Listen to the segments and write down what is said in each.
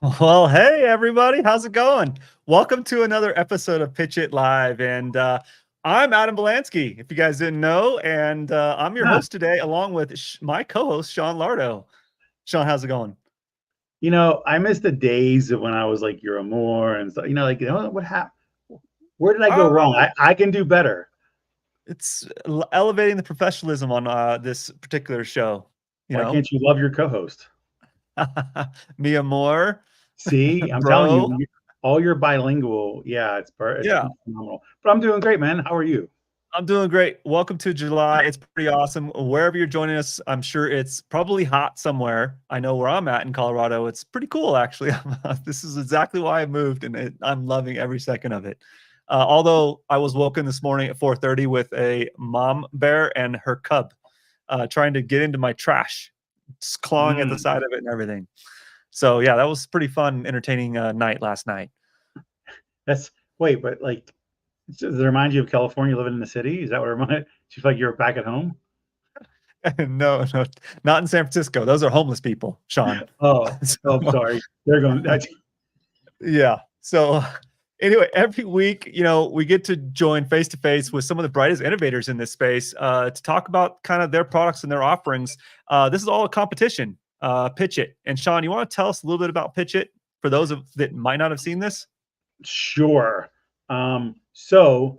Well, hey everybody, how's it going? Welcome to another episode of Pitch It Live, and I'm Adam Bielanski, if you guys didn't know, and I'm your Huh. host today, along with my co-host Sean Lardo. Sean, how's it going? I miss the days of when I was like you're a more and stuff. What happened? Where did I go Uh, wrong? I can do better. it's elevating the professionalism on this particular show. You Why know, can't you love your co-host? Mia Moore, See, I'm telling bro. you, all your bilingual. Yeah, it's Yeah, phenomenal. But I'm doing great, man. How are you? I'm doing great. Welcome to July. It's pretty awesome. Wherever you're joining us, I'm sure it's probably hot somewhere. I know where I'm at in Colorado. It's pretty cool, actually. This is exactly why I moved, and I'm loving every second of it. Although I was woken this morning at 4:30 with a mom bear and her cub trying to get into my trash, just clawing at the Mm, side of it and everything. So yeah, that was pretty fun, entertaining night last night. that's wait, but like, does it remind you of California living in the city? Is that what it reminded? Do you feel like you're back at home? No, no, not in San Francisco. Those are homeless people, Sean. Oh, So, oh, I'm sorry. They're going. yeah. So anyway, every week, we get to join face to face with some of the brightest innovators in this space to talk about kind of their products and their offerings. This is all a competition. Pitch It. And Sean, you want to tell us a little bit about Pitch It for those that might not have seen this? Sure. So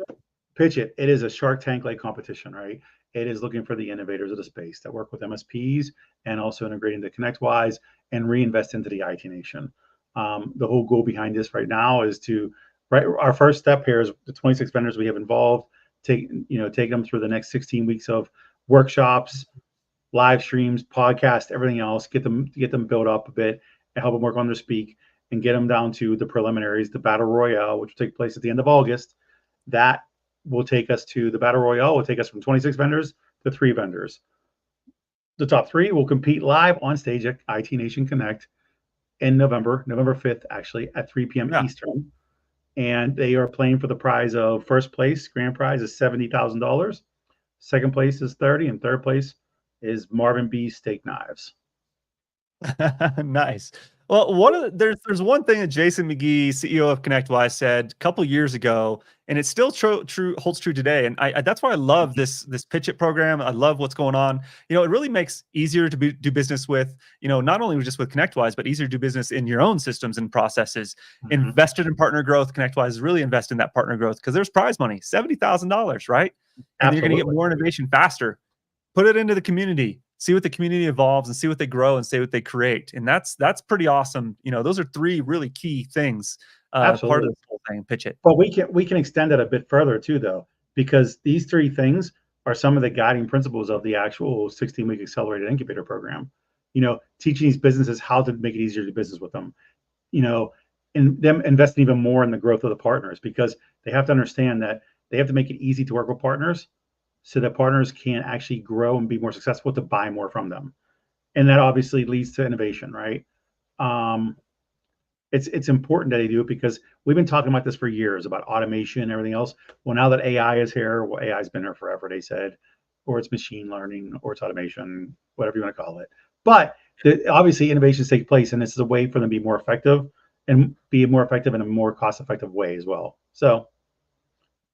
pitch it. It is a Shark Tank like competition, right? It is looking for the innovators of the space that work with MSPs and also integrating the ConnectWise and reinvest into the IT nation. The whole goal behind this right now is to right. Our first step here is the 26 vendors we have involved. Take them through the next 16 weeks of workshops, live streams, podcasts, everything else. Get them built up a bit and help them work on their speak and get them down to the preliminaries, the battle royale, which will take place at the end of August. That will take us to the battle royale. Will take us from 26 vendors to 3 vendors. The top 3 will compete live on stage at IT Nation Connect in November 5th, actually at 3 p.m. Yeah. Eastern. And they are playing for the prize of first place. Grand prize is $70,000. Second place is 30, and third place is Marvin B steak knives. Nice. Well, there's one thing that Jason McGee, CEO of ConnectWise, said a couple years ago, and it's still true holds true today. And that's why I love this Pitch It program. I love what's going on. It really makes easier to do business with. Not only just with ConnectWise, but easier to do business in your own systems and processes. Mm-hmm. Invested in partner growth. ConnectWise is really invested in that partner growth because there's prize money, $70,000, right? And then you're going to get Absolutely. more innovation faster. Put it into the community, see what the community evolves and see what they grow and see what they create. And that's pretty awesome. Those are 3 really key things, part of Absolutely. this whole thing. Pitch it. But we can extend it a bit further too, though, because these 3 things are some of the guiding principles of the actual 16-week accelerated incubator program. Teaching these businesses how to make it easier to do business with them. And them investing even more in the growth of the partners because they have to understand that they have to make it easy to work with partners so that partners can actually grow and be more successful to buy more from them. And that obviously leads to innovation, right? Um, it's important that they do it because we've been talking about this for years about automation and everything else. Well, now that AI is here, well, AI's been here forever, they said, or it's machine learning, or it's automation, whatever you want to call it. But obviously, innovations take place, and this is a way for them to be more effective and be more effective in a more cost-effective way as well. So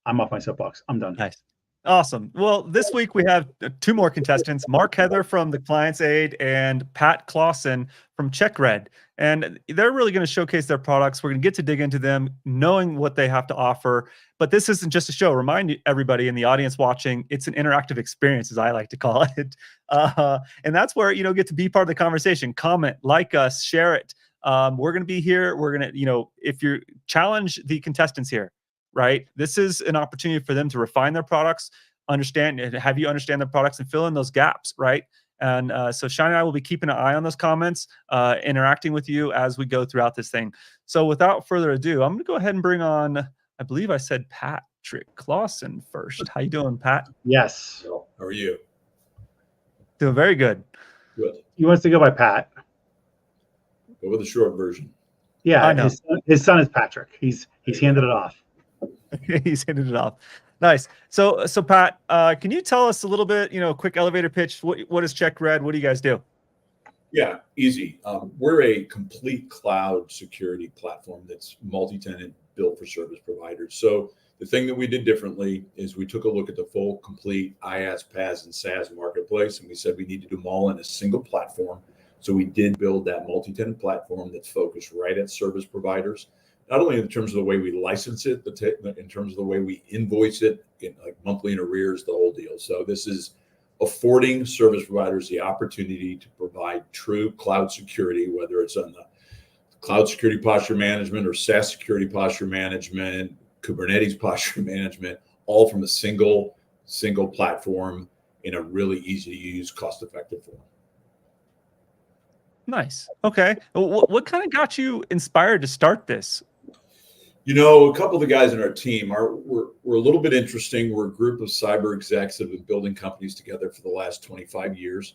I'm off my soapbox. I'm done. Nice. Awesome. Well, this week we have 2 more contestants, Mark Heather from the ComplianceAide and Pat Clausen from CheckRed. And they're really going to showcase their products. We're going to get to dig into them, knowing what they have to offer. But this isn't just a show. Remind everybody in the audience watching, it's an interactive experience, as I like to call it. And that's where, get to be part of the conversation. Comment, like us, share it. We're going to be here. We're going to, if you challenge the contestants here, right? This is an opportunity for them to refine their products, have you understand the products and fill in those gaps, right? And so Shine and I will be keeping an eye on those comments, interacting with you as we go throughout this thing. So without further ado, I'm going to go ahead and bring on, I believe I said Patrick Clausen first. How you doing, Pat? Yes. How are you? Doing very good. Good. He wants to go by Pat. Go with the short version. Yeah, I know. his son is Patrick. He's handed it off. He's handed it off. Nice. So Pat, can you tell us a little bit, quick elevator pitch? What is CheckRed? What do you guys do? Yeah, easy. We're a complete cloud security platform that's multi-tenant, built for service providers. So the thing that we did differently is we took a look at the full, complete IaaS, PaaS, and SaaS marketplace, and we said we need to do them all in a single platform. So we did build that multi-tenant platform that's focused right at service providers, not only in terms of the way we license it, but in terms of the way we invoice it, in like monthly in arrears, the whole deal. So this is affording service providers the opportunity to provide true cloud security, whether it's on the cloud security posture management or SaaS security posture management, Kubernetes posture management, all from a single platform in a really easy to use, cost-effective form. Nice. Okay. What kind of got you inspired to start this? You know, a couple of the guys in our team we're a little bit interesting. We're a group of cyber execs that have been building companies together for the last 25 years.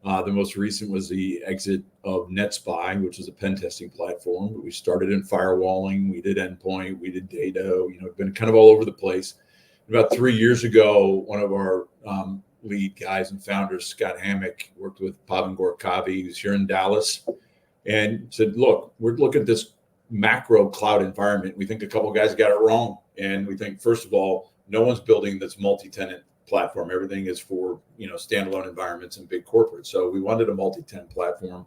The most recent was the exit of NetSpy, which is a pen testing platform. We started in firewalling, we did endpoint, we did data, been kind of all over the place. About 3 years ago, one of our lead guys and founders, Scott Hammack, worked with Pavan Gorkavi, who's here in Dallas, and said, look, we're looking at this macro cloud environment. We think a couple of guys got it wrong. And we think, first of all, no one's building this multi-tenant platform. Everything is for, standalone environments and big corporates. So we wanted a multi-tenant platform.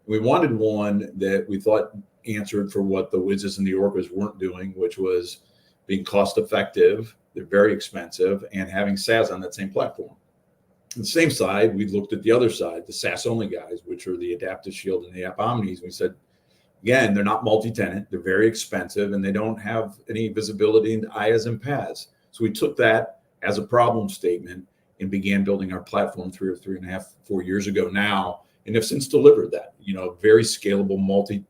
We wanted one that we thought answered for what the Wizzes and the Orcas weren't doing, which was being cost effective. They're very expensive, and having SaaS on that same platform. On the same side, we looked at the other side, the SaaS only guys, which are the Adaptive Shield and the App Omnis. We said, again, they're not multi-tenant, they're very expensive, and they don't have any visibility into IaaS and PaaS. So we took that as a problem statement and began building our platform 4 years ago now, and have since delivered that, very scalable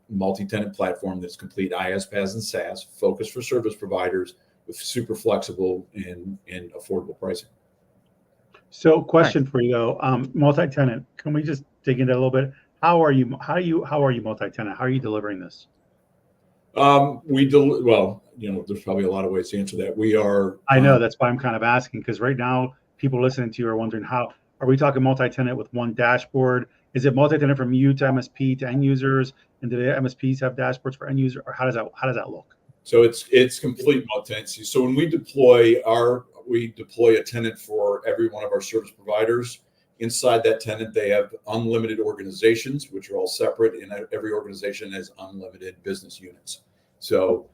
multi-tenant platform that's complete IaaS, PaaS, and SaaS, focused for service providers with super flexible and affordable pricing. So question for you though, multi-tenant, can we just dig into that a little bit? How are you multi-tenant? How are you delivering this? Well, there's probably a lot of ways to answer that. We are. I know, that's why I'm kind of asking, because right now people listening to you are wondering, how are we talking multi-tenant with one dashboard? Is it multi-tenant from you to MSP to end users? And do the MSPs have dashboards for end user, or how does that look? So it's complete multi-tenancy. So when we deploy a tenant for every one of our service providers. Inside that tenant, they have unlimited organizations, which are all separate, and every organization has unlimited business units. So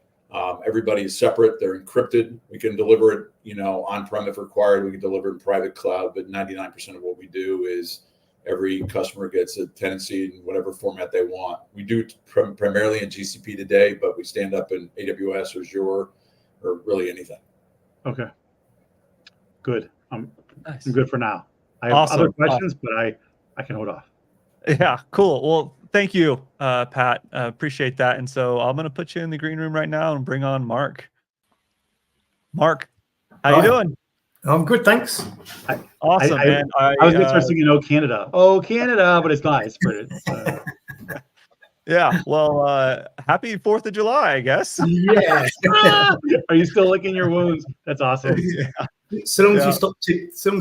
everybody is separate. They're encrypted. We can deliver it, on-prem if required. We can deliver it in private cloud, but 99% of what we do is every customer gets a tenancy in whatever format they want. We do primarily in GCP today, but we stand up in AWS or Azure or really anything. Okay, good. Nice. I'm good for now. I have Awesome. other questions, but I can hold off. Yeah, cool. Well, thank you, Pat. Appreciate that. And so I'm going to put you in the green room right now and bring on Mark. Mark, how you doing? I'm good, thanks. Awesome. I was going to start singing "Oh Canada," "Oh Canada," but it's nice. But it's yeah. Well, happy 4th of July, I guess. Yeah. Are you still licking your wounds? That's awesome. Yeah. So long as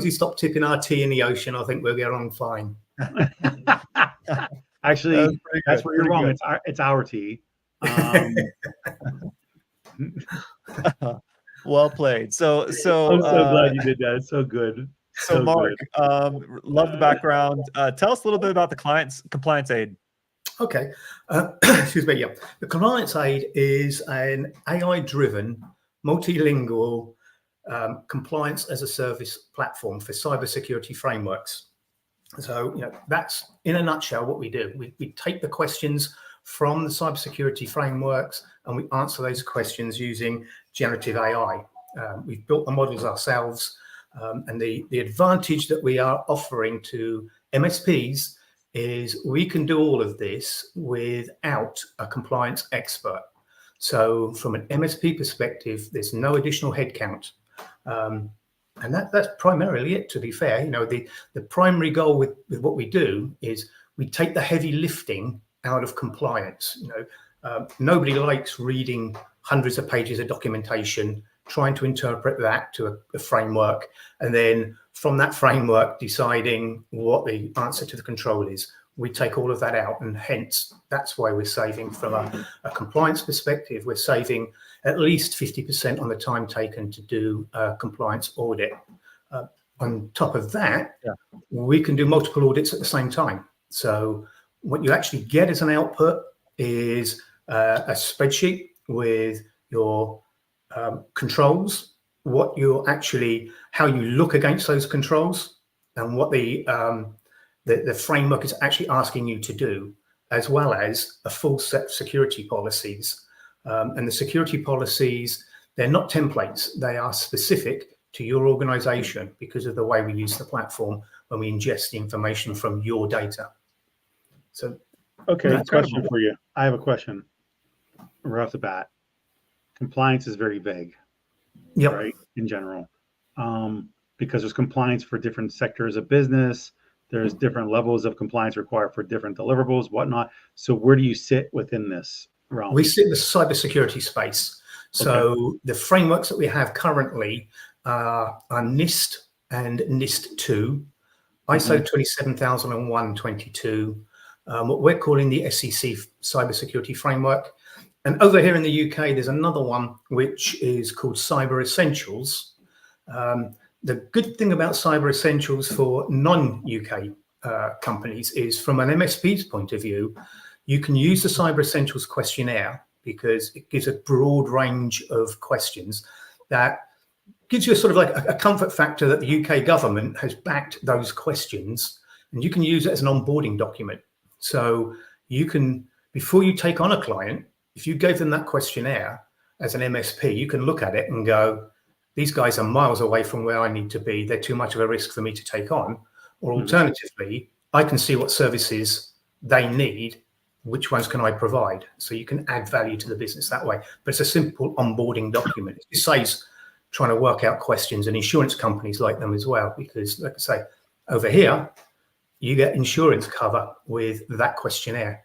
you stop tipping our tea in the ocean, I think we'll get on fine. Actually, that's where you're wrong. It's our tea. Well played. So I'm so glad you did that. It's so good. So Mark, love the background. Tell us a little bit about the ComplianceAide. Okay. Excuse me. Yeah. The ComplianceAide is an AI-driven, multilingual compliance as a service platform for cybersecurity frameworks. So, that's in a nutshell what we do. We take the questions from the cybersecurity frameworks and we answer those questions using generative AI. We've built the models ourselves, and the advantage that we are offering to MSPs is we can do all of this without a compliance expert. So from an MSP perspective, there's no additional headcount. And that's primarily it, to be fair. The primary goal with what we do is we take the heavy lifting out of compliance. Nobody likes reading hundreds of pages of documentation, trying to interpret that to a framework, and then from that framework deciding what the answer to the control is. we take all of that out, and hence that's why we're saving from a compliance perspective. We're saving at least 50% on the time taken to do a compliance audit. On top of that, we can do multiple audits at the same time. So what you actually get as an output is a spreadsheet with your controls, what you're actually, how you look against those controls, and what the framework is actually asking you to do, as well as a full set of security policies. And the security policies, they're not templates, they are specific to your organization because of the way we use the platform when we ingest the information from your data. So, okay, question for you. I have a question right off the bat. Compliance is very vague, right, in general, because there's compliance for different sectors of business. There's different levels of compliance required for different deliverables, whatnot. So where do you sit within this realm? We sit in the cybersecurity space. So the frameworks that we have currently are NIST and NIST 2, ISO 27001-22, what we're calling the SEC cybersecurity framework. And over here in the UK, there's another one which is called Cyber Essentials. The good thing about Cyber Essentials for non-UK companies is, from an MSP's point of view, you can use the Cyber Essentials questionnaire because it gives a broad range of questions that gives you a sort of like a comfort factor that the UK government has backed those questions, and you can use it as an onboarding document. So you can, before you take on a client, if you gave them that questionnaire as an MSP, you can look at it and go, these guys are miles away from where I need to be. They're too much of a risk for me to take on. Or alternatively, I can see what services they need. Which ones can I provide? So you can add value to the business that way. But it's a simple onboarding document. It saves trying to work out questions, and insurance companies like them as well, because like I say, over here, you get insurance cover with that questionnaire.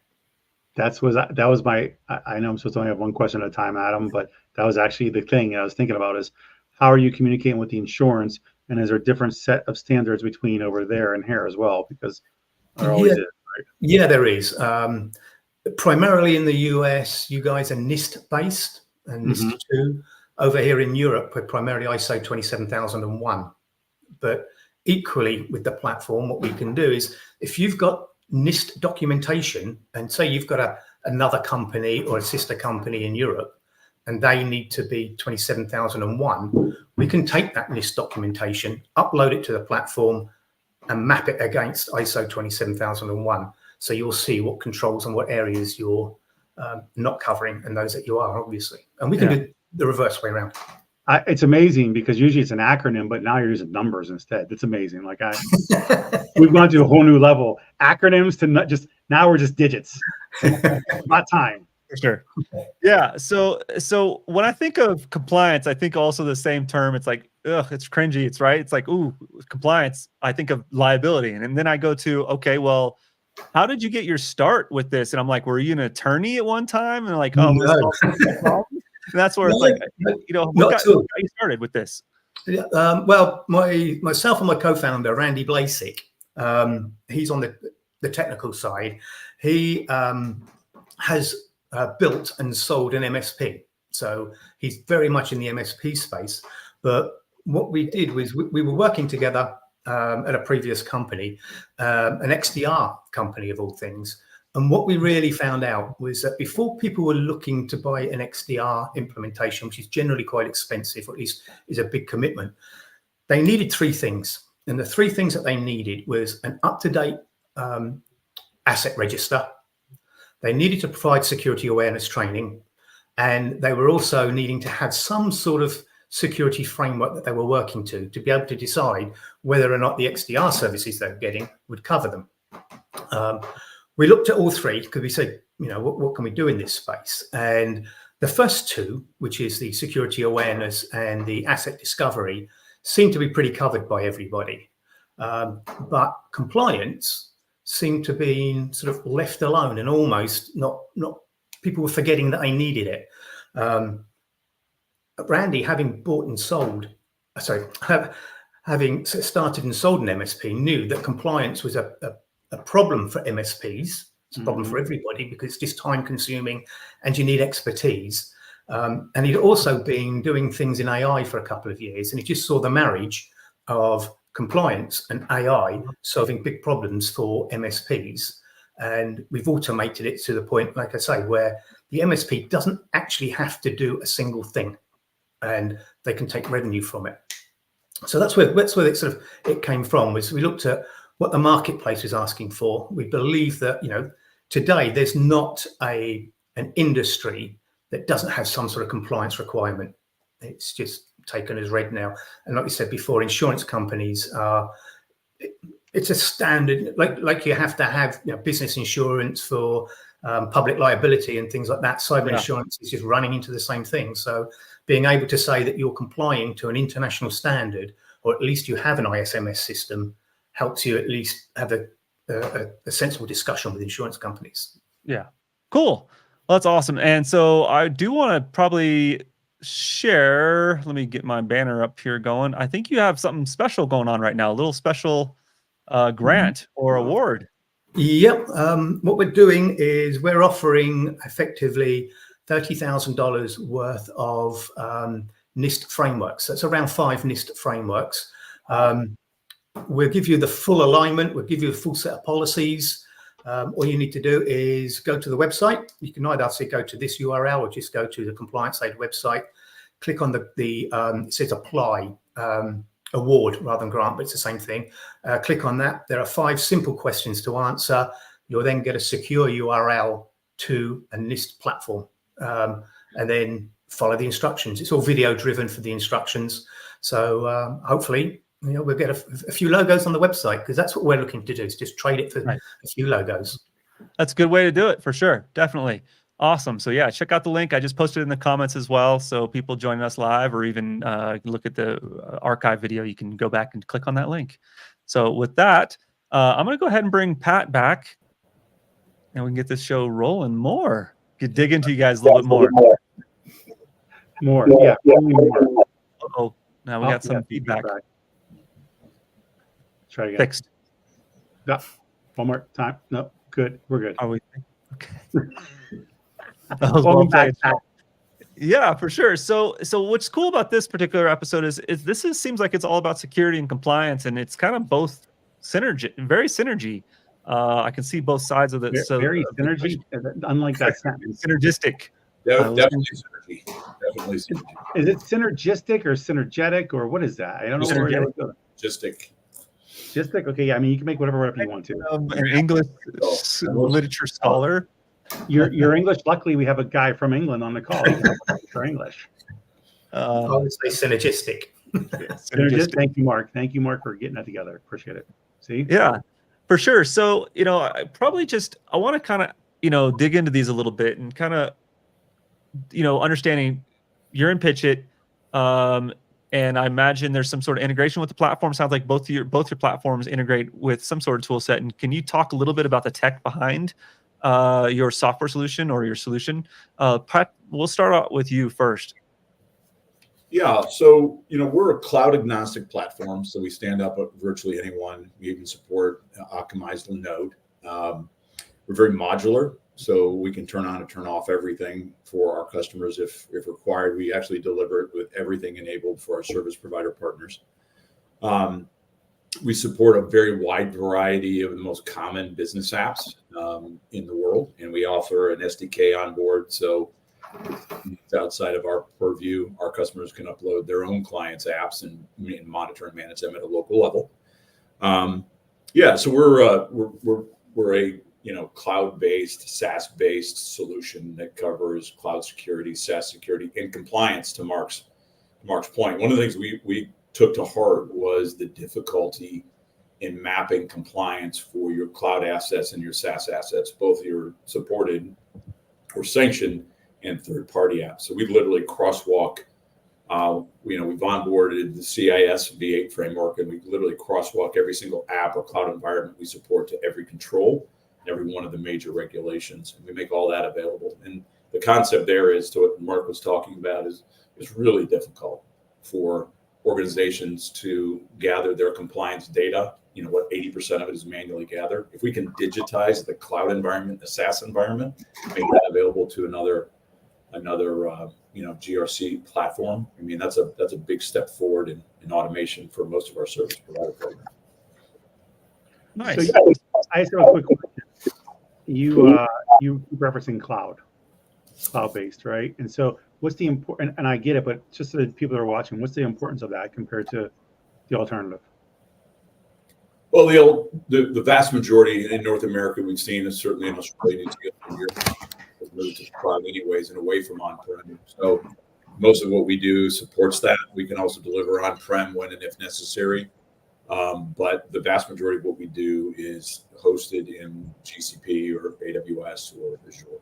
That was my, I know I'm supposed to only have one question at a time, Adam, but that was actually the thing I was thinking about is, how are you communicating with the insurance? And is there a different set of standards between over there and here as well? Because there always is, right? Yeah, there is. Primarily in the US, you guys are NIST based and NIST 2. Over here in Europe, we're primarily ISO 27001. But equally with the platform, what we can do is, if you've got NIST documentation, and say you've got another company or a sister company in Europe, and they need to be 27001, we can take that NIST documentation, upload it to the platform, and map it against ISO 27001. So you'll see what controls and what areas you're not covering, and those that you are, obviously. And we can do the reverse way around. It's amazing because usually it's an acronym, but now you're using numbers instead. It's amazing. Like we've gone to a whole new level. Acronyms to not just, now we're just digits. About time. For sure. Yeah. So when I think of compliance, I think also the same term. It's like, ugh, it's cringy. It's right. It's like, ooh, compliance. I think of liability. And then I go to, okay, well, how did you get your start with this? And I'm like, were you an attorney at one time? And like, oh, no. And that's where it's like, you know, what got you started with this? Well, myself and my co-founder, Randy Bielanski, he's on the technical side. He has built and sold an MSP. So he's very much in the MSP space. But what we did was we were working together at a previous company, an XDR company of all things. And what we really found out was that before people were looking to buy an XDR implementation, which is generally quite expensive, or at least is a big commitment, they needed three things. And the three things that they needed was an up-to-date asset register. They needed to provide security awareness training. And they were also needing to have some sort of security framework that they were working to be able to decide whether or not the XDR services they're getting would cover them. We looked at all three because we said, you know, what can we do in this space? And the first two, which is the security awareness and the asset discovery, seem to be pretty covered by everybody. But compliance seemed to be sort of left alone and almost not people were forgetting that they needed it. Randy, having having started and sold an MSP, knew that compliance was a a problem for MSPs. It's a problem for everybody because it's just time consuming and you need expertise. And he'd also been doing things in AI for a couple of years, and he just saw the marriage of compliance and AI solving big problems for MSPs. And we've automated it to the point, like I say, where the MSP doesn't actually have to do a single thing, and they can take revenue from it. So that's where it came from. Was we looked at what the marketplace is asking for. We believe that, you know, today there's not an industry that doesn't have some sort of compliance requirement. It's just taken as read now. And like we said before, insurance companies are, it's a standard, like you have to have, you know, business insurance for public liability and things like that. Cyber insurance is just running into the same thing. So being able to say that you're complying to an international standard, or at least you have an ISMS system, helps you at least have a sensible discussion with insurance companies. Yeah, cool. Well, that's awesome. And so I do want to probably share, let me get my banner up here going. I think you have something special going on right now, a little special grant or award. Yep. What we're doing is we're offering effectively $30,000 worth of NIST frameworks. That's around 5 NIST frameworks. We'll give you the full alignment. We'll give you a full set of policies. All you need to do is go to the website. You can either say go to this URL or just go to the ComplianceAide website. Click on it says apply award rather than grant, but it's the same thing. Click on that. There are 5 simple questions to answer. You'll then get a secure URL to a NIST platform, and then follow the instructions. It's all video driven for the instructions. So hopefully, you know, we'll get a few logos on the website, because that's what we're looking to do, is just trade it for a few logos. That's a good way to do it for sure. Definitely. Awesome. So yeah, check out the link. I just posted it in the comments as well. So people joining us live, or even look at the archive video, you can go back and click on that link. So with that, I'm going to go ahead and bring Pat back, and we can get this show rolling more. Could dig into you guys a little bit more. Yeah. More. Uh-oh. Now we got some feedback. Try again. Fixed. No. One more time. No. Good. We're good. Are we? Okay. Welcome back. Yeah, for sure. So what's cool about this particular episode is seems like it's all about security and compliance, and it's kind of both very synergy. I can see both sides of it. Very synergy, unlike that sentence. Synergistic. Definitely synergy. Definitely synergy. Is it synergistic or synergetic, or what is that? I don't know. Synergistic. Synergistic. Okay, yeah. I mean, you can make whatever up you want to. An English literature scholar. Your English. Luckily, we have a guy from England on the call for English. I would say synergistic. Synergistic. Thank you, Mark. Thank you, Mark, for getting that together. Appreciate it. See? Yeah, for sure. So, you know, I want to kind of, you know, dig into these a little bit and kind of, you know, understanding you're in PitchIT, and I imagine there's some sort of integration with the platform. Sounds like both your platforms integrate with some sort of tool set. And can you talk a little bit about the tech behind your software solution or your solution? Pat, we'll start out with you first. Yeah, so, you know, we're a cloud agnostic platform, so we stand up at virtually anyone. We even support optimized node. We're very modular, so we can turn on and turn off everything for our customers if required. We actually deliver it with everything enabled for our service provider partners. We support a very wide variety of the most common business apps in the world, and we offer an SDK on board, so it's outside of our purview. Our customers can upload their own clients' apps and monitor and manage them at a local level. So we're a cloud-based, SaaS-based solution that covers cloud security, SaaS security, and compliance. To Mark's point, one of the things we took to heart was the difficulty in mapping compliance for your cloud assets and your SaaS assets, both your supported or sanctioned and third-party apps. So we literally crosswalk. We've onboarded the CIS V8 framework, and we literally crosswalk every single app or cloud environment we support to every control, every one of the major regulations. And we make all that available. And the concept there is, to what Mark was talking about, is really difficult for organizations to gather their compliance data what 80% of it is manually gathered. If we can digitize the cloud environment, the SaaS environment, make that available to another GRC platform, I mean, that's a big step forward in automation for most of our service provider programs. Nice. So I just have a quick question. You referencing cloud-based, right? And so what's the important, and I get it, but just so that people that are watching, what's the importance of that compared to the alternative? Well, the vast majority in North America we've seen is certainly in Australia, New Zealand, has moved to the cloud anyways and away from on-prem. So most of what we do supports that. We can also deliver on-prem when and if necessary. But the vast majority of what we do is hosted in GCP or AWS or Azure.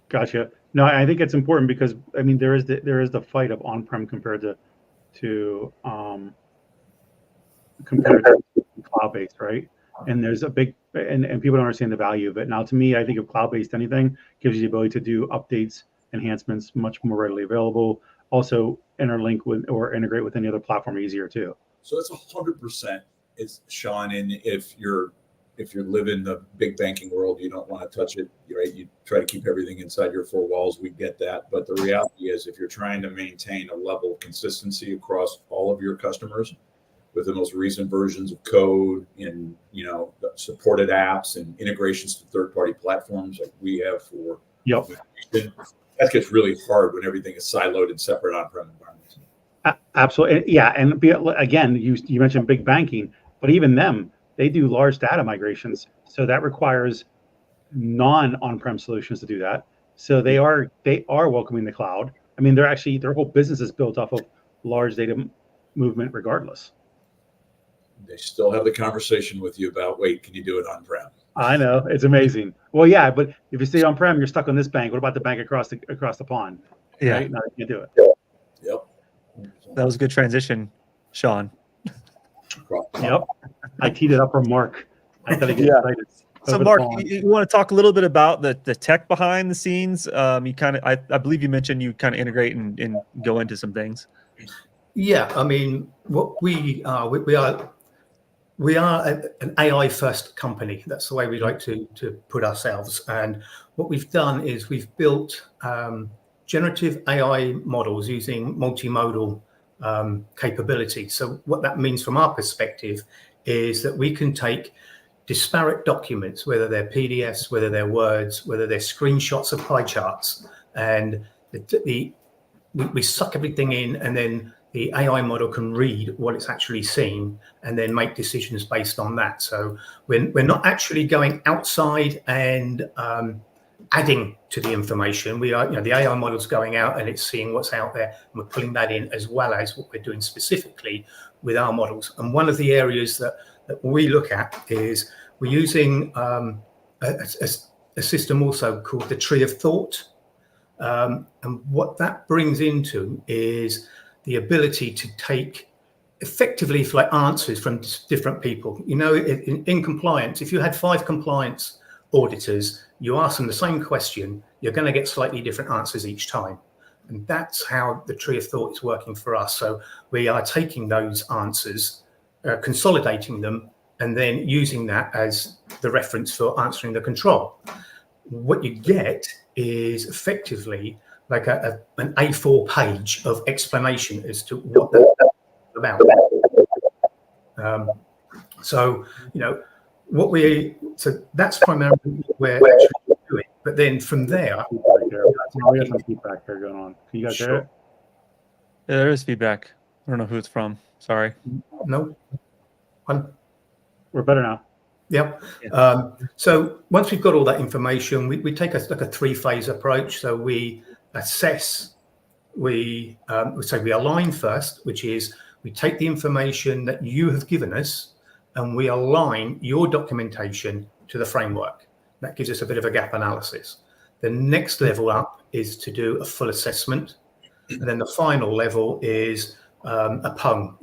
Gotcha. No, I think it's important because I mean there is the fight of on-prem compared to cloud-based, right? And there's a big and people don't understand the value of it. Now, to me, I think of cloud-based anything gives you the ability to do updates, enhancements much more readily available. Also, interlink with or integrate with any other platform easier too. So it's 100%. It's Sean, and if you live in the big banking world, you don't want to touch it, right? You try to keep everything inside your four walls. We get that. But the reality is if you're trying to maintain a level of consistency across all of your customers with the most recent versions of code and, supported apps and integrations to third-party platforms like we have for, that gets really hard when everything is siloed and separate on-prem environments. Absolutely. Yeah. And again, you mentioned big banking, but even them, they do large data migrations. So that requires non-on-prem solutions to do that. So they are welcoming the cloud. I mean, their whole business is built off of large data movement regardless. They still have the conversation with you about, wait, can you do it on-prem? I know, it's amazing. Well, yeah, but if you stay on-prem, you're stuck on this bank. What about the bank across the pond? Yeah. Right? No, you can't do it. Yep. That was a good transition, Sean. Yep. I teed it up for Mark. I thought he get excited. So Mark, you want to talk a little bit about the tech behind the scenes? You kind of, I believe you mentioned you kind of integrate and go into some things. Yeah, I mean, what we are an AI first company. That's the way we like to put ourselves. And what we've done is we've built generative AI models using multimodal capability. So what that means from our perspective is that we can take disparate documents, whether they're PDFs, whether they're Words, whether they're screenshots of pie charts, and we suck everything in, and then the AI model can read what it's actually seen and then make decisions based on that. So we're not actually going outside and adding to the information. We are, the AI model's going out and it's seeing what's out there, and we're pulling that in as well as what we're doing specifically with our models. And one of the areas that we look at is we're using a system also called the tree of thought. And what that brings into is the ability to take effectively answers from different people. In compliance, if you had 5 compliance auditors, you ask them the same question, you're going to get slightly different answers each time. And that's how the tree of thought is working for us. So we are taking those answers, consolidating them, and then using that as the reference for answering the control. What you get is effectively like an A4 page of explanation as to what that's about. So that's primarily what we're actually doing. But then from there, we have some feedback here going on. Can you guys hear it? Yeah, there is feedback. I don't know who it's from. Sorry. No. We're better now. Yep. Yeah. So once we've got all that information, we take a 3-phase approach. So we assess, we align first, which is we take the information that you have given us and we align your documentation to the framework. That gives us a bit of a gap analysis. The next level up is to do a full assessment. And then the final level is a POM,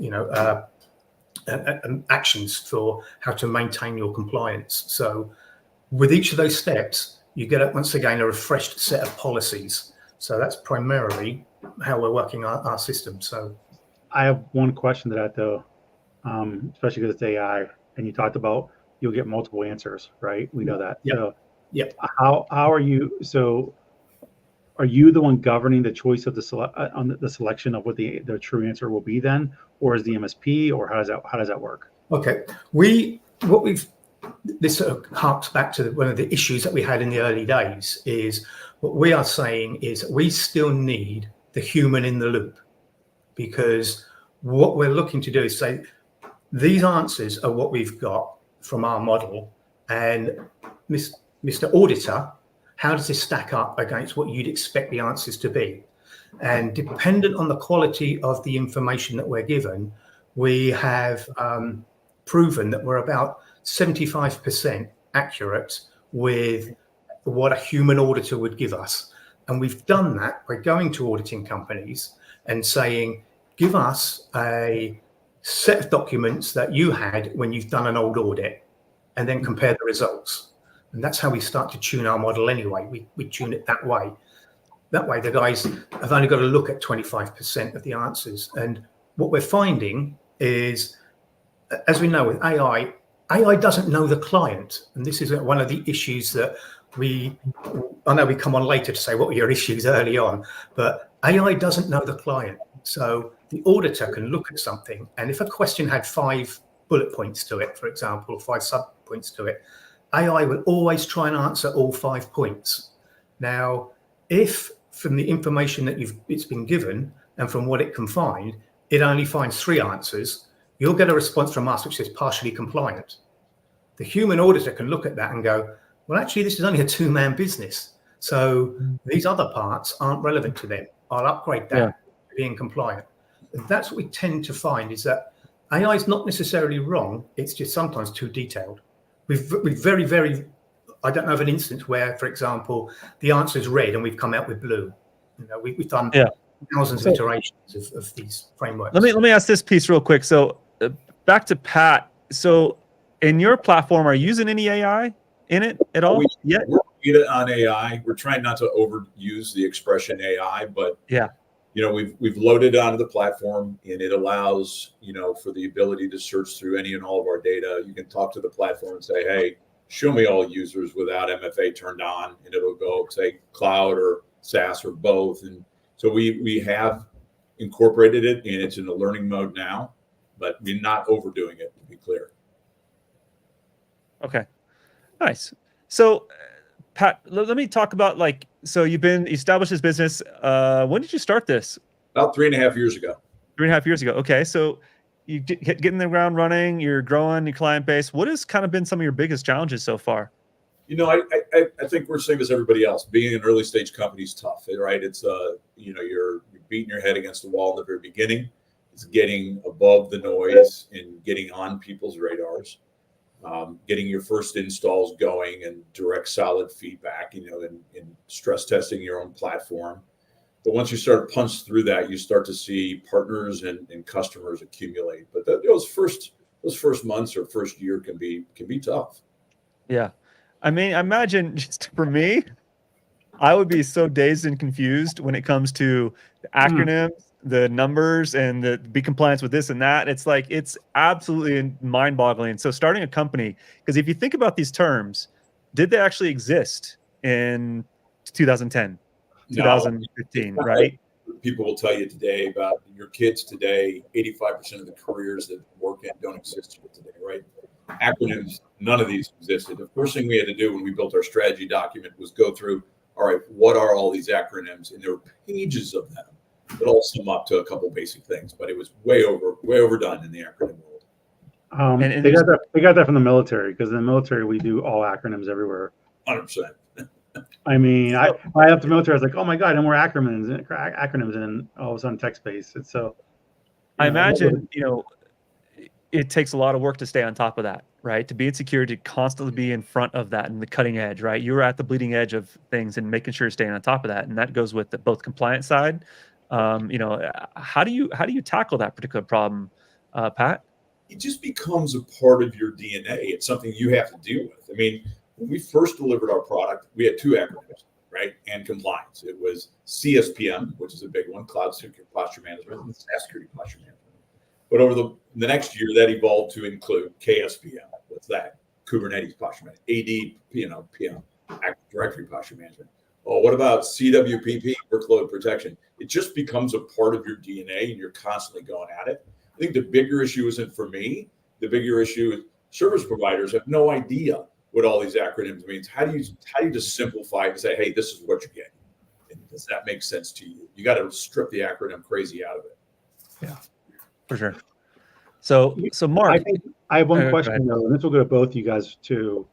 actions for how to maintain your compliance. So with each of those steps, you get, once again, a refreshed set of policies. So that's primarily how we're working our system. So I have one question to that, though. especially because it's AI. And you talked about you'll get multiple answers, right? We know that. Yeah. So Yeah. how are you? So are you the one governing the choice of on the selection of what the true answer will be then, or is the MSP, or how does that work? Okay. This sort of harks back to one of the issues that we had in the early days. Is what we are saying is we still need the human in the loop, because what we're looking to do is say these answers are what we've got from our model, and Mr. Auditor, how does this stack up against what you'd expect the answers to be? And dependent on the quality of the information that we're given, we have proven that we're about 75% accurate with what a human auditor would give us. And we've done that by going to auditing companies and saying, give us a set of documents that you had when you've done an old audit, and then compare the results. And that's how we start to tune our model anyway. We tune it that way. That way, the guys have only got to look at 25% of the answers. And what we're finding is, as we know with AI doesn't know the client. And this is one of the issues that I know we come on later to say what were your issues early on, but AI doesn't know the client. So the auditor can look at something, and if a question had 5 bullet points to it, for example, or 5 sub points to it, AI will always try and answer all 5 points. Now, if from the information that it's been given and from what it can find, it only finds 3 answers, you'll get a response from us which says partially compliant. The human auditor can look at that and go, well, actually, this is only a 2-man business. So these other parts aren't relevant to them. I'll upgrade that to being compliant. And that's what we tend to find, is that AI is not necessarily wrong. It's just sometimes too detailed. We've very, I don't know of an instance where, for example, the answer is red and we've come out with blue. We've done thousands of iterations of these frameworks. Let me ask this piece real quick. So back to Pat. So in your platform, are you using any AI in it at all yet? We're on AI. We're trying not to overuse the expression AI, but we've loaded it onto the platform, and it allows, for the ability to search through any and all of our data. You can talk to the platform and say, hey, show me all users without MFA turned on, and it'll go say cloud or SaaS or both. And so we have incorporated it, and it's in the learning mode now, but we're not overdoing it, to be clear. Okay, nice. So Pat, let me talk about so you've been established this business. When did you start this? About 3.5 years ago. 3.5 years ago. Okay, so you getting the ground running. You're growing your client base. What has kind of been some of your biggest challenges so far? I think we're the same as everybody else. Being an early stage company is tough, right? It's you're beating your head against the wall in the very beginning. It's getting above the noise and getting on people's radars. Getting your first installs going and direct solid feedback, and stress testing your own platform. But once you start to punch through that, you start to see partners and customers accumulate. But those first months or first year can be tough. Yeah. I mean, I imagine just for me, I would be so dazed and confused when it comes to the acronyms, the numbers, and the be compliance with this and that. It's it's absolutely mind-boggling. So starting a company, because if you think about these terms, did they actually exist in 2010, 2015, right? People will tell you today about your kids today, 85% of the careers that work in don't exist today, right? Acronyms, none of these existed. The first thing we had to do when we built our strategy document was go through, all right, what are all these acronyms? And there were pages of them that all sum up to a couple basic things, but it was way overdone in the acronym world. They got that from the military, because in the military we do all acronyms everywhere. 100%. I mean, I left the military. I was like, oh my god, no more acronyms, and all of a sudden text-based. It's so. I imagine it takes a lot of work to stay on top of that, right? To be in security, to constantly be in front of that and the cutting edge, right? You're at the bleeding edge of things and making sure you're staying on top of that, and that goes with both compliance side. How do you tackle that particular problem, Pat? It just becomes a part of your DNA. It's something you have to deal with. I mean, when we first delivered our product, we had 2 acronyms, right? And compliance. It was CSPM, which is a big one, Cloud Security Posture Management, and SaaS Security Posture Management. But over the next year, that evolved to include KSPM. What's that? Kubernetes posture management, AD, PM, Active Directory posture management. Oh, what about CWPP, workload protection? It just becomes a part of your DNA, and you're constantly going at it. I think the bigger issue isn't for me. The bigger issue is service providers have no idea what all these acronyms means. How do you just simplify it and say, hey, this is what you're getting? And does that make sense to you? You got to strip the acronym crazy out of it. Yeah, for sure. So Mark, I think I have one question though, and this will go to both you guys too.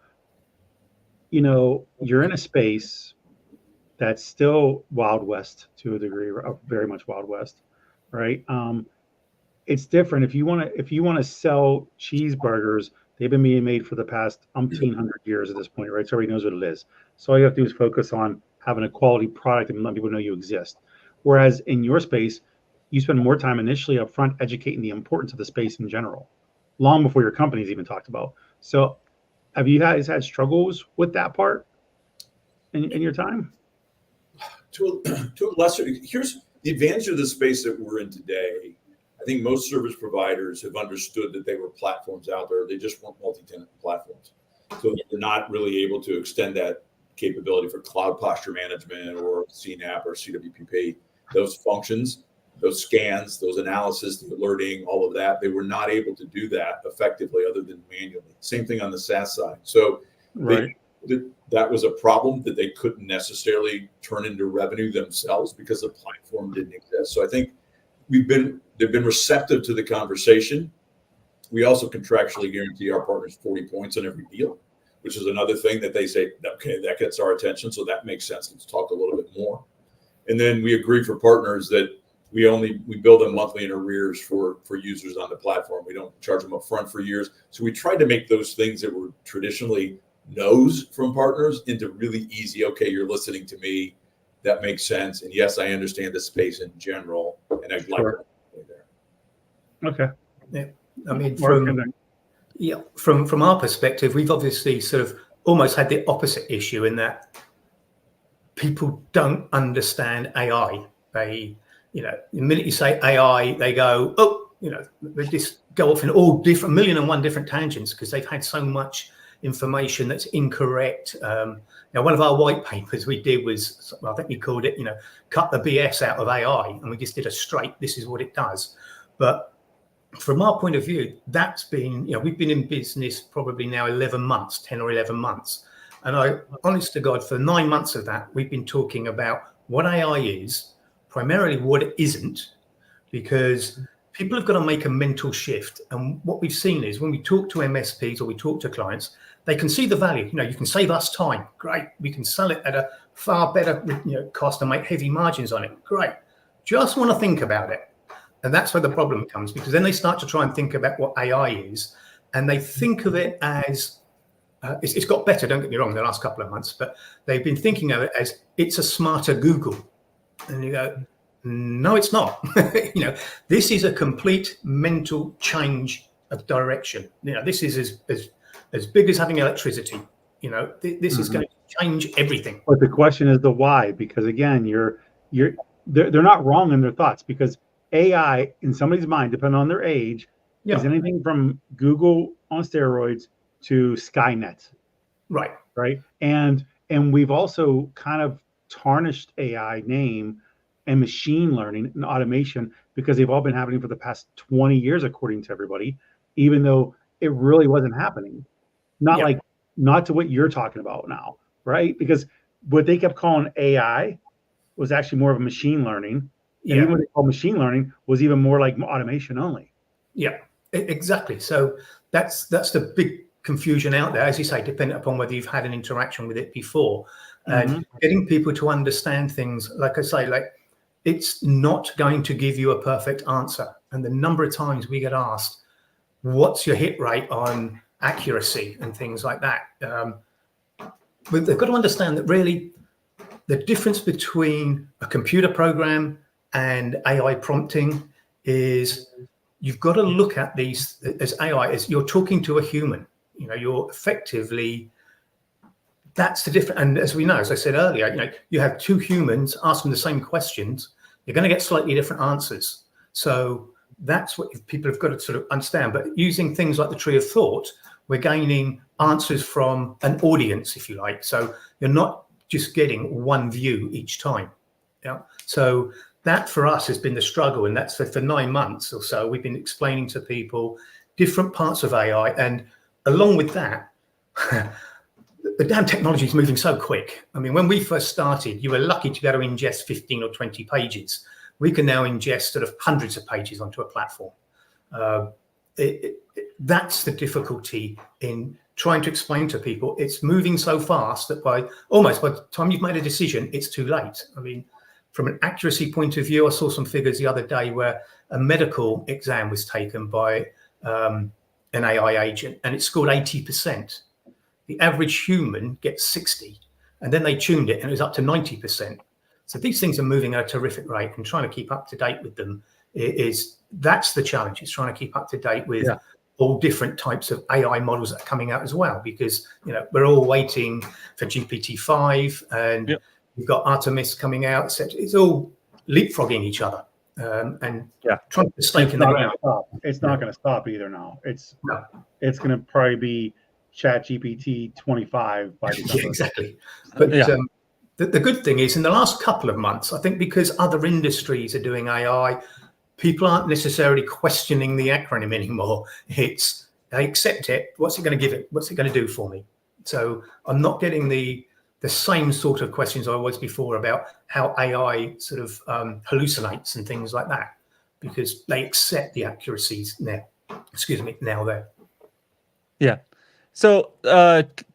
You're in a space that's still Wild West to a degree, very much Wild West, right? It's different. If you want to sell cheeseburgers, they've been being made for the past 1,800 years at this point, right? So everybody knows what it is. So all you have to do is focus on having a quality product and let people know you exist. Whereas in your space, you spend more time initially up front educating the importance of the space in general, long before your company's even talked about. So have you guys had struggles with that part in your time? To a lesser, here's the advantage of the space that we're in today. I think most service providers have understood that they were platforms out there. They just weren't multi-tenant platforms. So they're not really able to extend that capability for cloud posture management or CNAP or CWPP. Those functions, those scans, those analysis, the alerting, all of that, they were not able to do that effectively other than manually. Same thing on the SaaS side. So that was a problem that they couldn't necessarily turn into revenue themselves because the platform didn't exist. So I think they've been receptive to the conversation. We also contractually guarantee our partners 40 points on every deal, which is another thing that they say, okay, that gets our attention. So that makes sense. Let's talk a little bit more. And then we agree for partners that we bill them monthly in arrears for users on the platform. We don't charge them up front for years. So we tried to make those things that were traditionally no's from partners into really easy. Okay, you're listening to me. That makes sense. And yes, I understand the space in general. And I'd like to be there. Okay. Yeah. I mean, from our perspective, we've obviously sort of almost had the opposite issue in that people don't understand AI. The minute you say AI, they go, they just go off in all different, 1,000,001 different tangents because they've had so much information that's incorrect. One of our white papers we did was, I think we called it, cut the BS out of AI. And we just did a straight, this is what it does. But from our point of view, that's been, we've been in business probably now 10 or 11 months. And honest to God, for 9 months of that, we've been talking about what AI is, primarily what it isn't, because people have got to make a mental shift. And what we've seen is when we talk to MSPs or we talk to clients, they can see the value. You can save us time. Great. We can sell it at a far better cost and make heavy margins on it. Great. Just want to think about it. And that's where the problem comes, because then they start to try and think about what AI is. And they think of it as, it's got better, don't get me wrong, the last couple of months, but they've been thinking of it as it's a smarter Google. And you go, no, it's not. This is a complete mental change of direction. This is as big as having electricity. This is going to change everything. But the question is the why, because again, they're not wrong in their thoughts, because AI in somebody's mind, depending on their age, is anything from Google on steroids to Skynet. Right. And we've also kind of tarnished AI name and machine learning and automation because they've all been happening for the past 20 years, according to everybody, even though it really wasn't happening. Not to what you're talking about now, right? Because what they kept calling AI was actually more of a machine learning. And even what they call machine learning was even more like automation only. Yeah, exactly. So that's the big confusion out there, as you say, depending upon whether you've had an interaction with it before. And getting people to understand things, like I say, it's not going to give you a perfect answer. And the number of times we get asked, what's your hit rate on accuracy and things like that? But they've got to understand that really the difference between a computer program and AI prompting is you've got to look at these as AI, as you're talking to a human. You're effectively, that's the difference. And as we know, as I said earlier, you have two humans asking the same questions, you're going to get slightly different answers. So that's what people have got to sort of understand. But using things like the tree of thought, we're gaining answers from an audience, if you like. So you're not just getting one view each time. Yeah. So that for us has been the struggle. And that's for 9 months or so, we've been explaining to people different parts of AI. And along with that, the damn technology is moving so quick. I mean, when we first started, you were lucky to be able to ingest 15 or 20 pages. We can now ingest sort of hundreds of pages onto a platform. That's the difficulty in trying to explain to people. It's moving so fast that by the time you've made a decision, it's too late. I mean, from an accuracy point of view, I saw some figures the other day where a medical exam was taken by an AI agent and it scored 80%. The average human gets 60, and then they tuned it and it was up to 90%. So these things are moving at a terrific rate, and trying to keep up to date with them that's the challenge. It's trying to keep up to date with all different types of AI models that are coming out as well, because we're all waiting for GPT-5 and we've got Artemis coming out, etc. It's all leapfrogging each other and trying to stake in the ground. It's not going to stop either now. It's going to probably be ChatGPT 25 by December. Yeah, exactly. But the good thing is, in the last couple of months, I think because other industries are doing AI, people aren't necessarily questioning the acronym anymore. It's, I accept it. What's it going to give it? What's it going to do for me? So I'm not getting the same sort of questions I was before about how AI sort of hallucinates and things like that, because they accept the accuracies now. Now there. Yeah. So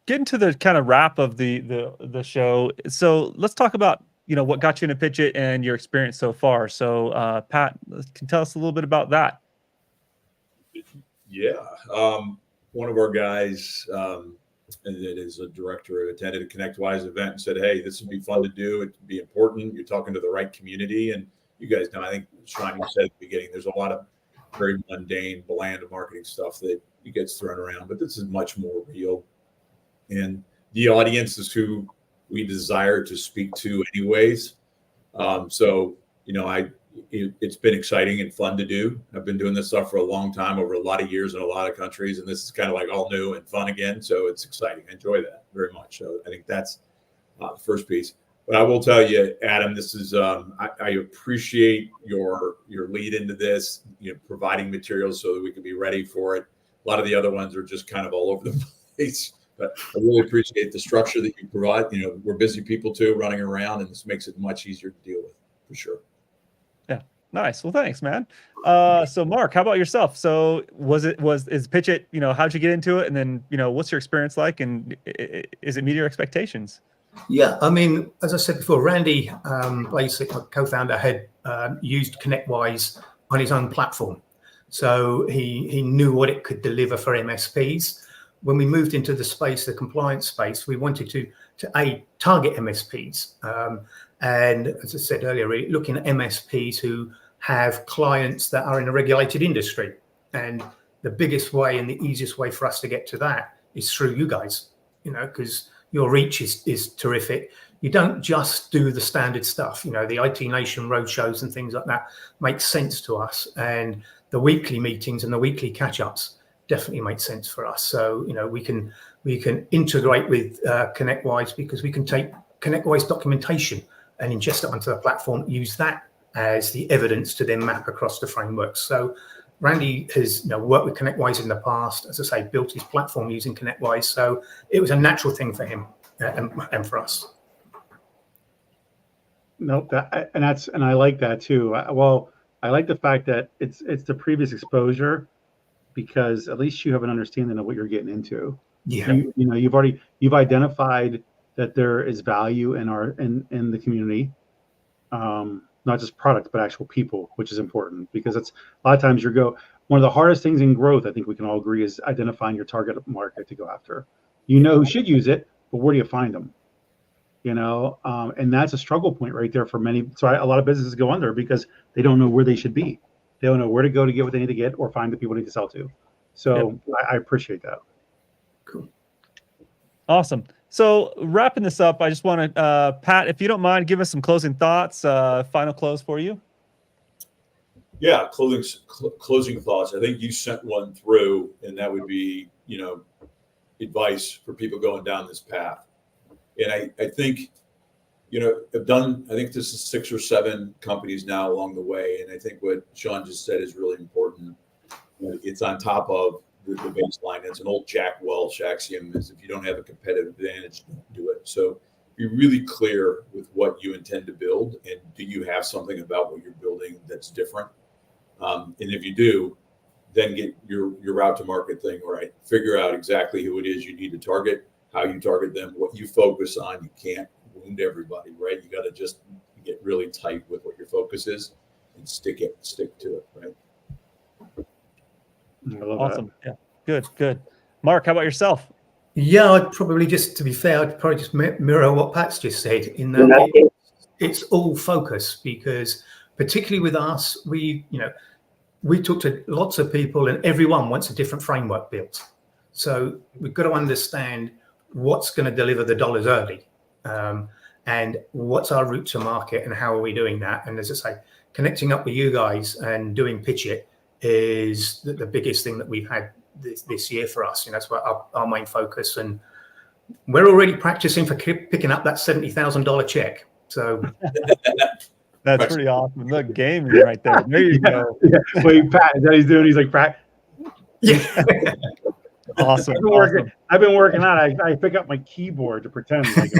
getting to the kind of wrap of the show. So let's talk about, what got you into PitchIT and your experience so far. So Pat, can you tell us a little bit about that? Yeah. One of our guys that is a director attended a ConnectWise event and said, hey, this would be fun to do. It'd be important. You're talking to the right community. And you guys know, I think Sean, you said at the beginning, there's a lot of very mundane, bland marketing stuff that gets thrown around, but this is much more real. And the audience is who we desire to speak to anyways. So, it's been exciting and fun to do. I've been doing this stuff for a long time, over a lot of years in a lot of countries, and this is kind of like all new and fun again. So it's exciting. I enjoy that very much. So I think that's the first piece. But I will tell you, Adam, this is I appreciate your lead into this, providing materials so that we can be ready for it. A lot of the other ones are just kind of all over the place, but I really appreciate the structure that you provide. We're busy people too, running around, and this makes it much easier to deal with, for sure. Yeah, nice. Well, thanks, man. So Mark, how about yourself? So is PitchIT, how'd you get into it? And then, what's your experience like? And is it meet your expectations? Yeah, I mean, as I said before, Randy, basically my co-founder, had used ConnectWise on his own platform. So he knew what it could deliver for MSPs. When we moved into the space, the compliance space, we wanted to target MSPs. And as I said earlier, really looking at MSPs who have clients that are in a regulated industry. And the biggest way and the easiest way for us to get to that is through you guys, because your reach is terrific. You don't just do the standard stuff, the IT Nation roadshows and things like that make sense to us. And the weekly meetings and the weekly catch-ups definitely make sense for us. So, we can integrate with ConnectWise, because we can take ConnectWise documentation and ingest it onto the platform, use that as the evidence to then map across the frameworks. So Randy has worked with ConnectWise in the past, as I say, built his platform using ConnectWise. So it was a natural thing for him and for us. Nope, and I like that too. I like the fact that it's the previous exposure, because at least you have an understanding of what you're getting into. Yeah, you've identified that there is value in the community, not just products but actual people, which is important, because it's a lot of times one of the hardest things in growth, I think we can all agree, is identifying your target market to go after. Who should use it, but where do you find them? And that's a struggle point right there for many. So a lot of businesses go under because they don't know where they should be. They don't know where to go to get what they need to get, or find the people they need to sell to. So I appreciate that. Cool. Awesome. So wrapping this up, I just want to, Pat, if you don't mind, give us some closing thoughts, final close for you. Yeah, closing thoughts. I think you sent one through, and that would be, advice for people going down this path. And I think, I think this is 6 or 7 companies now along the way. And I think what Sean just said is really important. It's on top of the baseline. It's an old Jack Welch axiom, is if you don't have a competitive advantage, don't do it. So be really clear with what you intend to build, and do you have something about what you're building that's different? And if you do, then get your route to market thing right. Figure out exactly who it is you need to target, how you target them, what you focus on. You can't wound everybody, right? You got to just get really tight with what your focus is and stick to it, right? I love Awesome. Yeah. Good. Mark, how about yourself? Yeah, I'd probably to be fair, I'd probably just mirror what Pat's just said in that it's all focus, because particularly with us, we talk to lots of people and everyone wants a different framework built. So we've got to understand what's going to deliver the dollars early, and what's our route to market and how are we doing that. And as I say, connecting up with you guys and doing PitchIT is the biggest thing that we've had this year for us. That's what our main focus, and we're already practicing for picking up that $70,000 check. So that's pretty awesome. Look, gaming right there. There you go. Yeah. Wait, Pat, is that he's doing? He's like, Pat. Yeah. Awesome. I've been working out. I pick up my keyboard to pretend like.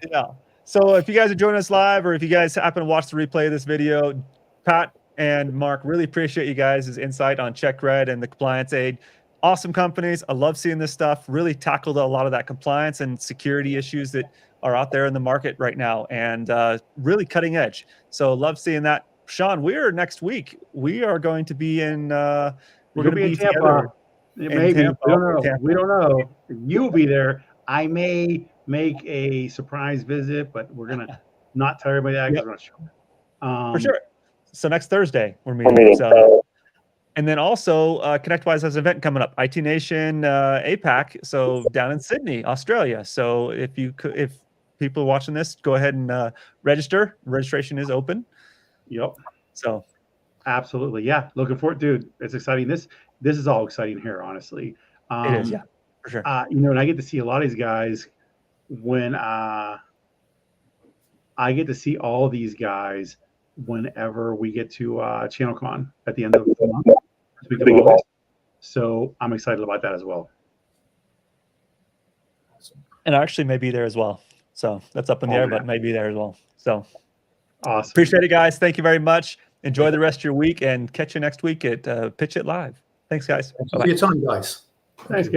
Yeah. So if you guys are joining us live, or if you guys happen to watch the replay of this video, Pat and Mark, really appreciate you guys' insight on CheckRed and the ComplianceAide. Awesome companies. I love seeing this stuff. Really tackled a lot of that compliance and security issues that are out there in the market right now, and really cutting edge. So love seeing that. Sean, next week, we are going to be in, we're going to be together. Maybe. We don't know. You'll be there. I may make a surprise visit, but we're going to not tell everybody that because we're not sure. For sure. So next Thursday we're meeting. So, and then also ConnectWise has an event coming up, IT Nation APAC. So down in Sydney, Australia. So if people are watching this, go ahead and register. Registration is open. Yep. So absolutely, yeah. Looking forward, dude. It's exciting. This is all exciting here, honestly. It is, yeah, for sure. And I get to see a lot of these guys when I get to see all these guys whenever we get to ChannelCon at the end of the month. So I'm excited about that as well. And I actually may be there as well. So that's up in the air, but may be there as well. So awesome. Appreciate it, guys. Thank you very much. Enjoy the rest of your week, and catch you next week at PitchIT Live. Thanks, guys. Thanks for your time, guys. Thanks, guys.